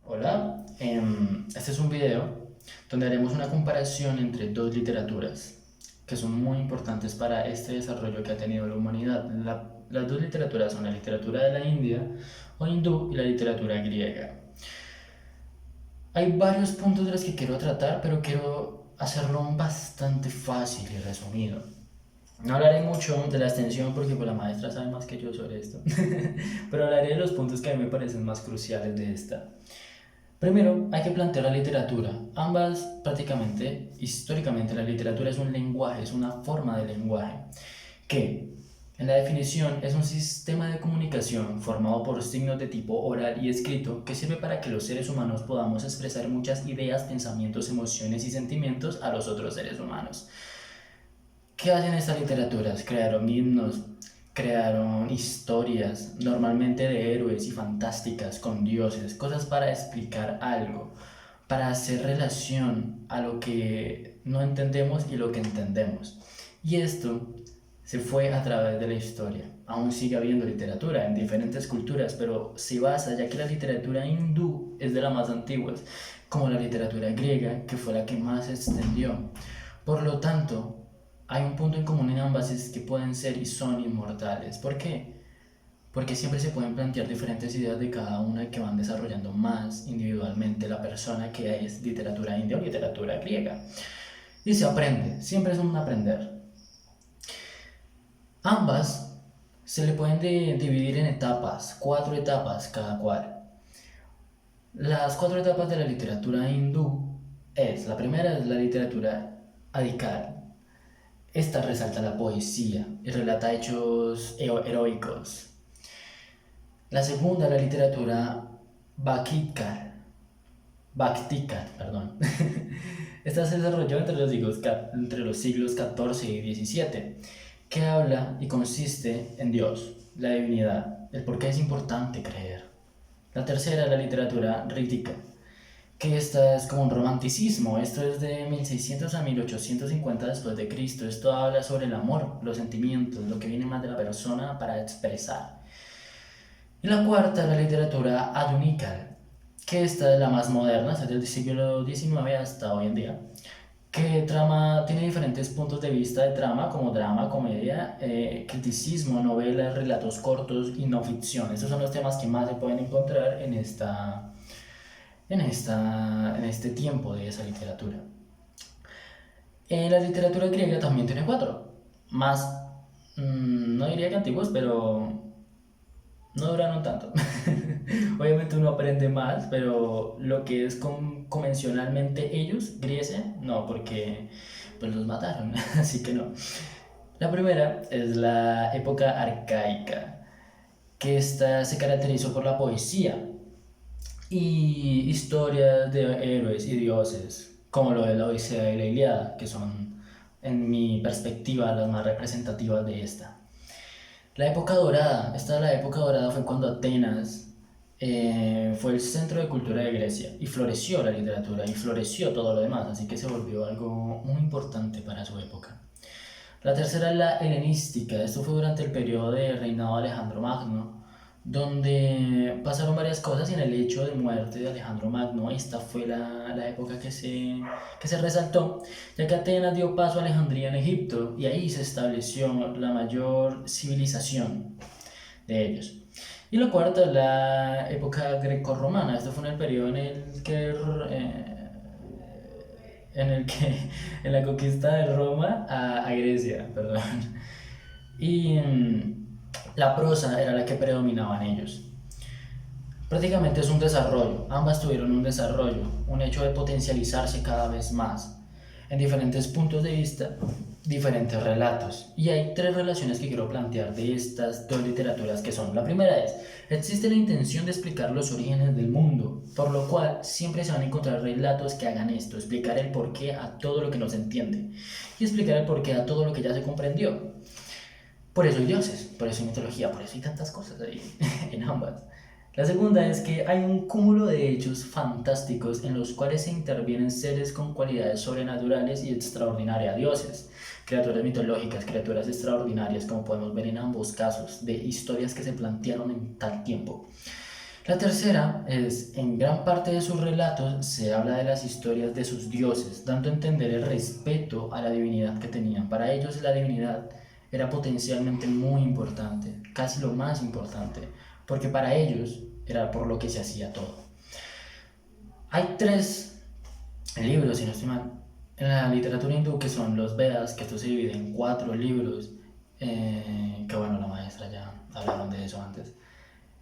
Hola, este es un video donde haremos una comparación entre dos literaturas que son muy importantes para este desarrollo que ha tenido la humanidad. Las dos literaturas son la literatura de la India o hindú y la literatura griega. Hay varios puntos de los que quiero tratar, pero quiero hacerlo bastante fácil y resumido. No hablaré mucho de la extensión porque pues, la maestra sabe más que yo sobre esto, pero hablaré de los puntos que a mí me parecen más cruciales de esta. Primero, hay que plantear la literatura. Ambas, prácticamente, históricamente, la literatura es un lenguaje, es una forma de lenguaje, que, en la definición, es un sistema de comunicación formado por signos de tipo oral y escrito que sirve para que los seres humanos podamos expresar muchas ideas, pensamientos, emociones y sentimientos a los otros seres humanos. ¿Qué hacen estas literaturas? Crearon himnos, crearon historias, normalmente de héroes y fantásticas con dioses, cosas para explicar algo, para hacer relación a lo que no entendemos y lo que entendemos. Y esto se fue a través de la historia. Aún sigue habiendo literatura en diferentes culturas, pero se basa, ya que la literatura hindú es de las más antiguas, como la literatura griega, que fue la que más se extendió. Por lo tanto, hay un punto en común en ambas, es que pueden ser y son inmortales. ¿Por qué? Porque siempre se pueden plantear diferentes ideas de cada una que van desarrollando más individualmente la persona, que es literatura india o literatura griega. Y se aprende, siempre es un aprender. Ambas se le pueden dividir en etapas, cuatro etapas cada cual. Las cuatro etapas de la literatura hindú la primera es la literatura adhikar. Esta resalta la poesía y relata hechos heroicos. La segunda, la literatura Bhaktikar, perdón. Esta se desarrolló entre los siglos XIV y XVII, que habla y consiste en Dios, la divinidad, el por qué es importante creer. La tercera, la literatura rítica, que esta es como un romanticismo. Esto es de 1600 a 1850 después de Cristo. Esto habla sobre el amor, los sentimientos, lo que viene más de la persona para expresar. Y la cuarta, la literatura adhunika, que esta es la más moderna, desde el siglo XIX hasta hoy en día, que tiene diferentes puntos de vista de trama, como drama, comedia, criticismo, novelas, relatos cortos y no ficción. Estos son los temas que más se pueden encontrar en este tiempo de esa literatura. La literatura griega también tiene cuatro, más, no diría que antiguos, pero no duraron tanto. Obviamente uno aprende más, pero lo que es convencionalmente ellos, Griese, no, porque pues los mataron, así que no. La primera es la época arcaica, que esta se caracterizó por la poesía y historias de héroes y dioses, como lo de la Odisea y la Ilíada, que son, en mi perspectiva, las más representativas de esta. La época dorada, la época dorada fue cuando Atenas fue el centro de cultura de Grecia y floreció la literatura y floreció todo lo demás, así que se volvió algo muy importante para su época. La tercera es la helenística. Esto fue durante el periodo de reinado de Alejandro Magno, donde pasaron varias cosas y en el hecho de muerte de Alejandro Magno, esta fue la época que se resaltó, ya que Atenas dio paso a Alejandría en Egipto y ahí se estableció la mayor civilización de ellos. Y la cuarta es la época grecorromana. Esto fue en el periodo en el que en la conquista de Roma a Grecia, perdón. Y la prosa era la que predominaba en ellos. Prácticamente es un desarrollo, ambas tuvieron un desarrollo, un hecho de potencializarse cada vez más, en diferentes puntos de vista, diferentes relatos. Y hay tres relaciones que quiero plantear de estas dos literaturas que son. La primera es, existe la intención de explicar los orígenes del mundo, por lo cual siempre se van a encontrar relatos que hagan esto, explicar el porqué a todo lo que no se entiende y explicar el porqué a todo lo que ya se comprendió. Por eso hay dioses, por eso hay mitología, por eso hay tantas cosas ahí en ambas. La segunda es que hay un cúmulo de hechos fantásticos en los cuales se intervienen seres con cualidades sobrenaturales y extraordinarias, dioses, criaturas mitológicas, criaturas extraordinarias, como podemos ver en ambos casos, de historias que se plantearon en tal tiempo. La tercera es, en gran parte de sus relatos se habla de las historias de sus dioses, dando a entender el respeto a la divinidad que tenían. Para ellos la divinidad era potencialmente muy importante, casi lo más importante, porque para ellos era por lo que se hacía todo. Hay tres libros, si no estoy mal, en la literatura hindú que son los Vedas, que esto se divide en 4 libros, que bueno, la maestra ya hablaron de eso antes.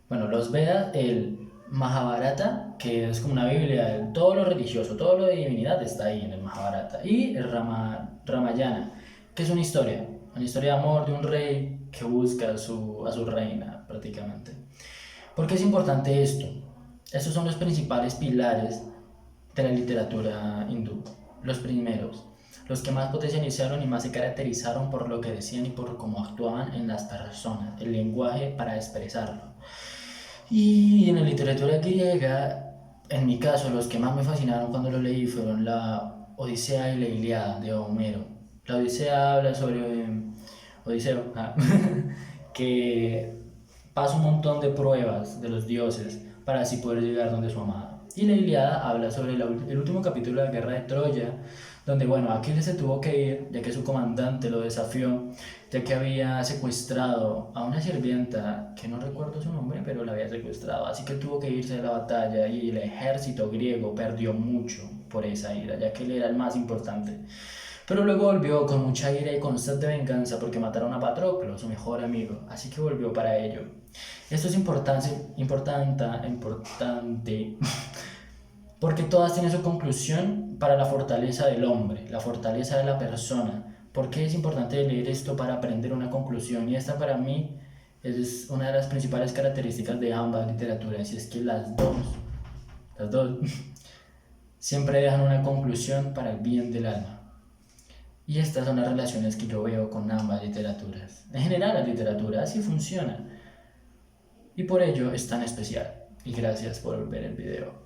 Bueno, los Vedas, el Mahabharata, que es como una Biblia, todo lo religioso, todo lo de divinidad está ahí en el Mahabharata. Y el Ramayana, que es una historia de amor de un rey que busca a su reina prácticamente. ¿Por qué es importante esto? Estos son los principales pilares de la literatura hindú, los primeros, los que más potencializaron y más se caracterizaron por lo que decían y por cómo actuaban en las personas, el lenguaje para expresarlo. Y en la literatura griega, en mi caso, los que más me fascinaron cuando lo leí fueron la Odisea y la Ilíada de Homero. La Odisea habla sobre Odiseo, que pasa un montón de pruebas de los dioses para así poder llegar donde su amada. Y la Ilíada habla sobre el último capítulo de la guerra de Troya, donde, bueno, Aquiles se tuvo que ir, ya que su comandante lo desafió, ya que había secuestrado a una sirvienta, que no recuerdo su nombre, pero la había secuestrado, así que tuvo que irse de la batalla y el ejército griego perdió mucho por esa ira, ya que él era el más importante. Pero luego volvió con mucha ira y constante venganza porque mataron a Patroclo, su mejor amigo, así que volvió para ello. Esto es importante, porque todas tienen su conclusión para la fortaleza del hombre, la fortaleza de la persona. ¿Por qué es importante leer esto para aprender una conclusión? Y esta para mí es una de las principales características de ambas literaturas, y es que las dos, siempre dejan una conclusión para el bien del alma. Y estas son las relaciones que yo veo con ambas literaturas. En general la literatura así funciona. Y por ello es tan especial. Y gracias por ver el video.